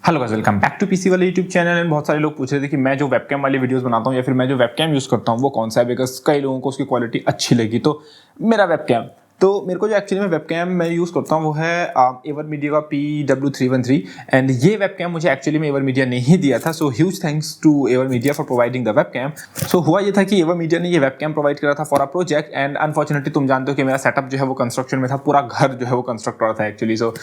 Hello guys, welcome back to PC वाले YouTube channel. And बहुत सारे लोग पूछ रहे थे कि मैं जो वेबकैम वाली वीडियोस बनाता हूँ या फिर मैं जो वेबकैम यूज़ करता हूँ वो कौन सा है, बिकॉज कई लोगों को उसकी क्वालिटी अच्छी लगी। तो मेरा वेबकैम, तो मेरे को जो एक्चुअली में वेबकैम मैं यूज़ करता हूँ वो है एवर मीडिया का PW313। एंड ये वेबकैम मुझे एक्चुअली में एवर मीडिया ने ही दिया था। So huge thanks to AVerMedia for providing the webcam. So हुआ ये था कि एवर मीडिया ने ये वेबकैम प्रोवाइड करा था for a project. And unfortunately तुम जानते हो कि मेरा सेटअप जो है वो कंस्ट्रक्शन में था, पूरा घर जो है वो कंस्ट्रक्ट हो रहा था एक्चुअली। सो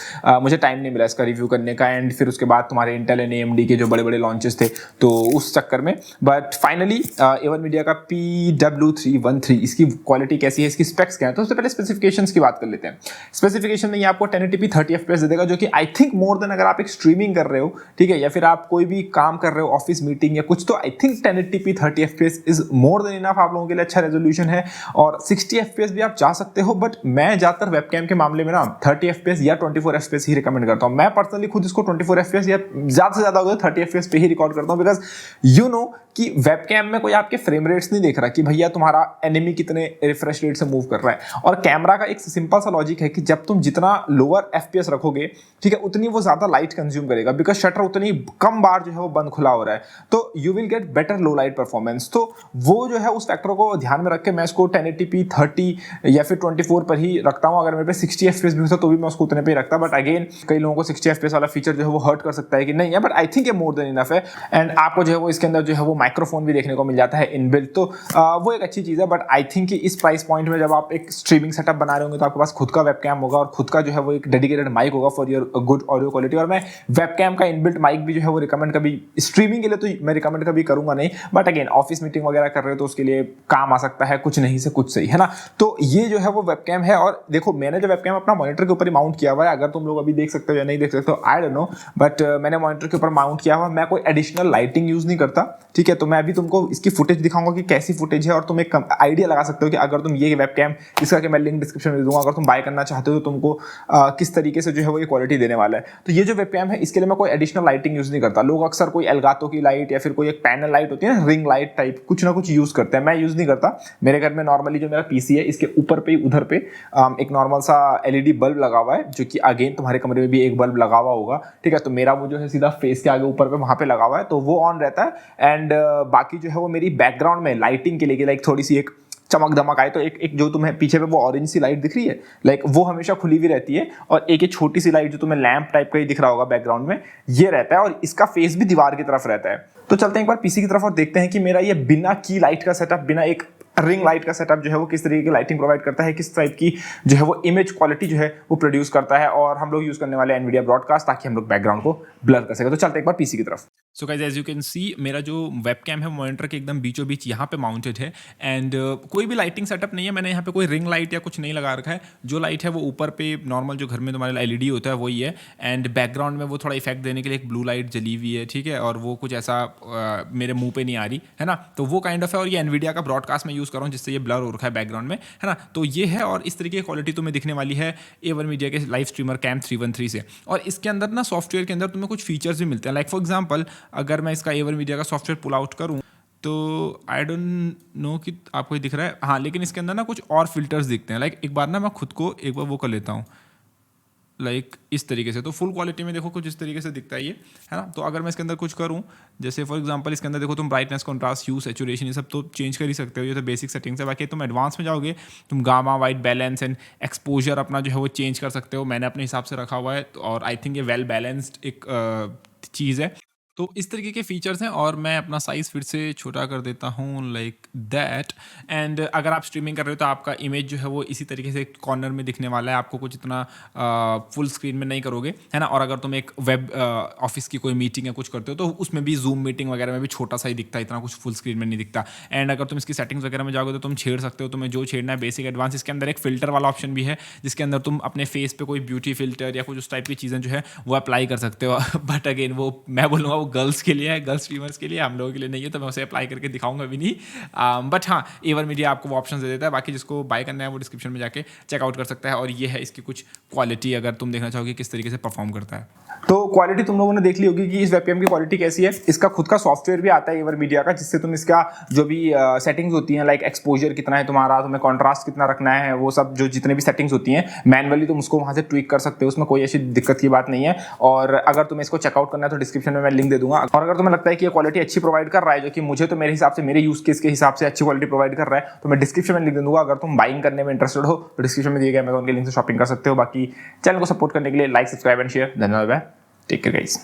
मुझे टाइम नहीं मिला इसका रिव्यू करने का। एंड फिर उसके बाद तुम्हारे इंटेल एंड AMD के जो बड़े बड़े लॉन्चेस थे तो उस चक्कर में, बट फाइनली एवर मीडिया का PW313 इसकी क्वालिटी कैसी है, इसकी स्पेक्स क्या है। तो सबसे पहले स्पेसिफिकेशंस की बात कर लेते हैं। स्पेसिफिकेशन में ये आपको 1080p 30 FPS दे देगा, जो कि आई थिंक मोर देन अगर आप एक स्ट्रीमिंग कर रहे हो, ठीक है, या फिर आप कोई भी काम कर रहे हो, ऑफिस मीटिंग या कुछ, तो I think 1080p 30 FPS is more than enough आप लोगों के लिए। अच्छा रेजोल्यूशन है और 60 FPS भी आप जा सकते हो, बट मैं ज्यादातर वेबकैम के मामले में ना 30 FPS या 24 FPS ही रिकमेंड करता हूं। मैं पर्सनली खुद इसको 24 FPS या ज्यादा से ज्यादा 30 FPS पे ही रिकॉर्ड करता हूं, बिकॉज यू नो कि वेबकैम में कोई आपके फ्रेम रेट्स नहीं देख रहा कि भैया तुम्हारा एनिमी कितने रिफ्रेश रेट से मूव कर रहा है। और कैमरा का एक सिंपल सा लॉजिक है कि जब तुम जितना लोअर FPS रखोगे, ठीक है, उतनी वो ज्यादा लाइट कंज्यूम करेगा, बिकॉज शटर उतनी कम बार जो है वो बंद खुला हो रहा है, तो you will get better low light performance. तो वो जो है उस फैक्टर को ध्यान में रख के मैं इसको 1080p 30 या फिर 24 पर ही रखता हूं। अगर मेरे पे 60 FPS भी होता तो भी मैं उसको उतने पे ही रखता। बट अगेन कई लोगों को 60 FPS वाला फीचर जो है वो हर्ट कर सकता है कि नहीं है, बट आई थिंक ये मोर देन इनफ है। एंड आपको जो है वो इसके अंदर जो है वो माइक्रोफोन भी देखने को मिल जाता है इनबिल्ट, तो वो एक अच्छी चीज़ है। बट आई थिंक कि इस प्राइस पॉइंट में जब आप एक स्ट्रीमिंग सेटअप बना रहे होंगे तो आपके पास खुद का वेबकैम होगा और खुद का जो है वो एक डेडिकेटेड माइक होगा for your good audio quality. और मैं वेबकैम का इनबिल्ट माइक भी जो है वो रिकमेंड कभी स्ट्रीमिंग के लिए तो मैं रिकमेंड कभी करूंगा नहीं, बट अगेन ऑफिस मीटिंग वगैरह कर रहे हो तो उसके लिए काम आ सकता है, कुछ नहीं से कुछ सही है ना। तो ये जो है वो वेबकैम है। और देखो मैंने जो वेबकैम अपना मॉनिटर के ऊपर ही माउंट किया हुआ है, अगर तुम लोग अभी देख सकते हो या नहीं देख सकते हो आई डोंट नो, बट मैंने मॉनिटर के ऊपर माउंट किया हुआ। मैं कोई एडिशनल लाइटिंग यूज नहीं करता, ठीक है। तो मैं अभी तुमको इसकी फुटेज दिखाऊंगा कि कैसी फुटेज है और तुम एक आइडिया लगा सकते हो कि अगर तुम ये वेबकैम, इसका कि मैं लिंक डिस्क्रिप्शन में दूंगा, अगर तुम बाय करना चाहते हो तो तुमको किस तरीके से जो है वो ये क्वालिटी देने वाला है। तो ये जो वेबकैम है इसके लिए मैं कोई एडिशनल लाइटिंग यूज नहीं करता। लोग अक्सर कोई एल्गातो की लाइट या फिर कोई एक पैनल लाइट होती है ना, रिंग लाइट टाइप, कुछ ना कुछ यूज करते हैं। मैं यूज नहीं करता। मेरे घर में नॉर्मली जो मेरा पीसी है इसके ऊपर पे उधर पे एक नॉर्मल सा LED बल्ब लगा हुआ है, जो कि अगेन तुम्हारे कमरे में भी एक बल्ब लगा हुआ होगा, ठीक है। तो मेरा वो जो है सीधा फेस के आगे ऊपर पे वहां पे लगा हुआ है, तो वो ऑन रहता है। एंड बाकी जो है वो मेरी बैकग्राउंड में लाइटिंग के लिए लाइक थोड़ी सी एक चमक धमक आए तो एक जो तुम्हें पीछे पे वो ऑरेंज सी लाइट दिख रही है, लाइक वो हमेशा खुली हुई रहती है। और एक ये छोटी सी लाइट जो तुम्हें लैंप टाइप का ही दिख रहा होगा बैकग्राउंड में, ये रहता है। और इसका फेस भी दीवार की तरफ रहता है। तो चलते हैं एक बार पीसी की तरफ और देखते हैं कि मेरा ये बिना की लाइट का सेटअप, बिना एक रिंग लाइट का सेटअप जो है वो किस तरीके की लाइटिंग प्रोवाइड करता है, किस टाइप की जो है वो इमेज क्वालिटी जो है वो प्रोड्यूस करता है। और हम लोग यूज करने वाले एनवीडिया ब्रॉडकास्ट, ताकि हम लोग बैकग्राउंड को ब्लर कर सके। तो चलते एक बार पीसी की तरफ। So guys, as you can see मेरा जो वेबकैम है मॉनिटर के एकदम बीचों बीच यहाँ पे माउंटेड है। एंड कोई भी लाइटिंग सेटअप नहीं है, मैंने यहाँ पे कोई रिंग लाइट या कुछ नहीं लगा रखा है। जो लाइट है वो ऊपर पे नॉर्मल जो घर में तुम्हारे LED होता है वही है। एंड बैकग्राउंड में वो थोड़ा इफेक्ट देने के लिए एक ब्लू लाइट जली हुई है, ठीक है, और वो कुछ ऐसा मेरे मुंह पे नहीं आ रही है ना, तो वो काइंड ऑफ है। और ये एनवीडिया का ब्रॉडकास्ट मैं यूज़ कर रहा हूँ जिससे ये ब्लर हो रखा है बैकग्राउंड में, है ना। तो ये है, और इस तरीके की क्वालिटी तुम्हें दिखने वाली है एवर मीडिया के लाइव स्ट्रीमर कैम 313 से। और इसके अंदर ना सॉफ्टवेयर के अंदर तुम्हें कुछ फीचर्स भी मिलते हैं। लाइक फॉर एग्जांपल अगर मैं इसका एवर मीडिया का सॉफ्टवेयर पुल आउट करूँ तो आई डोंट नो कि आपको ये दिख रहा है, हाँ, लेकिन इसके अंदर ना कुछ और फिल्टर्स दिखते हैं। लाइक एक बार ना मैं खुद को एक बार वो कर लेता हूँ, लाइक इस तरीके से। तो फुल क्वालिटी में देखो कुछ इस तरीके से दिखता है ये, है ना। तो अगर मैं इसके अंदर कुछ करूँ, जैसे फॉर एग्जांपल इसके अंदर देखो तुम ब्राइटनेस, कॉन्ट्रास्ट, ह्यू, सैचुरेशन, ये सब तो चेंज कर ही सकते हो। ये तो बेसिक सेटिंग्स है। बाकी तुम एडवांस में जाओगे, तुम gamma, white balance and exposure अपना जो है वो चेंज कर सकते हो। मैंने अपने हिसाब से रखा हुआ है, और आई थिंक ये वेल बैलेंस्ड एक चीज़ है। तो इस तरीके के फीचर्स हैं। और मैं अपना साइज़ फिर से छोटा कर देता हूँ, लाइक दैट। एंड अगर आप स्ट्रीमिंग कर रहे हो तो आपका इमेज जो है वो इसी तरीके से कॉर्नर में दिखने वाला है। आपको कुछ इतना फुल स्क्रीन में नहीं करोगे, है ना। और अगर तुम एक वेब ऑफिस की कोई मीटिंग या कुछ करते हो तो उसमें भी जूम मीटिंग वगैरह में भी छोटा सा ही दिखता है, इतना कुछ फुल स्क्रीन में नहीं दिखता। एंड अगर तुम इसकी सेटिंग्स वगैरह में जाओगे तो तुम छेड़ सकते हो, तुम्हें जो छेड़ना है, बेसिक, एडवांस। इसके अंदर एक फिल्टर वाला ऑप्शन भी है जिसके अंदर तुम अपने फेस पे कोई ब्यूटी फिल्टर या कुछ उस टाइप की चीज़ें जो है वो अप्लाई कर सकते हो। बट अगेन वो मैं बोलूँगा वो गर्ल्स के लिए है, गर्ल्स स्ट्रीमर्स के लिए, हम लोगों के लिए नहीं है, तो मैं उसे अप्लाई करके दिखाऊंगा भी नहीं। बट हाँ, एवर मीडिया आपको वो ऑप्शन दे देता है। बाकी जिसको बाय करना है वो डिस्क्रिप्शन में जाके चेकआउट कर सकता है। और ये है इसकी कुछ क्वालिटी, अगर तुम देखना चाहोगे किस तरीके से परफॉर्म करता है। तो क्वालिटी तुम लोगों ने देख ली होगी कि इस वेबकैम की क्वालिटी कैसी है। इसका खुद का सॉफ्टवेयर भी आता है एवर मीडिया का, जिससे तुम इसका जो भी सेटिंग्स होती हैं, लाइक एक्सपोजर कितना है तुम्हारा, तुम्हें कॉन्ट्रास्ट कितना रखना है, वो सब जो जितने भी सेटिंग्स होती हैं मैनुअली तुम उसको वहां से ट्विक कर सकते हो, उसमें कोई ऐसी दिक्कत की बात नहीं है। और अगर तुम्हें इसको चेकआउट करना है तो डिस्क्रिप्शन में मैं लिंक दे दूंगा। और अगर तुम्हें लगता है कि ये क्वालिटी अच्छी प्रोवाइड कर रहा है, जो कि मुझे तो मेरे हिसाब से, मेरे यूज केस के हिसाब से अच्छी क्वालिटी प्रोवाइड कर रहा है, तो मैं डिस्क्रिप्शन में लिंक दे दूंगा। अगर तुम बाइंग करने में इंटरेस्टेड हो तो डिस्क्रिप्शन में दिए गए अमेज़न के लिंक से शॉपिंग कर सकते हो। बाकी चैनल को सपोर्ट करने के लिए लाइक, सब्सक्राइब एंड शेयर। धन्यवाद। Take care guys.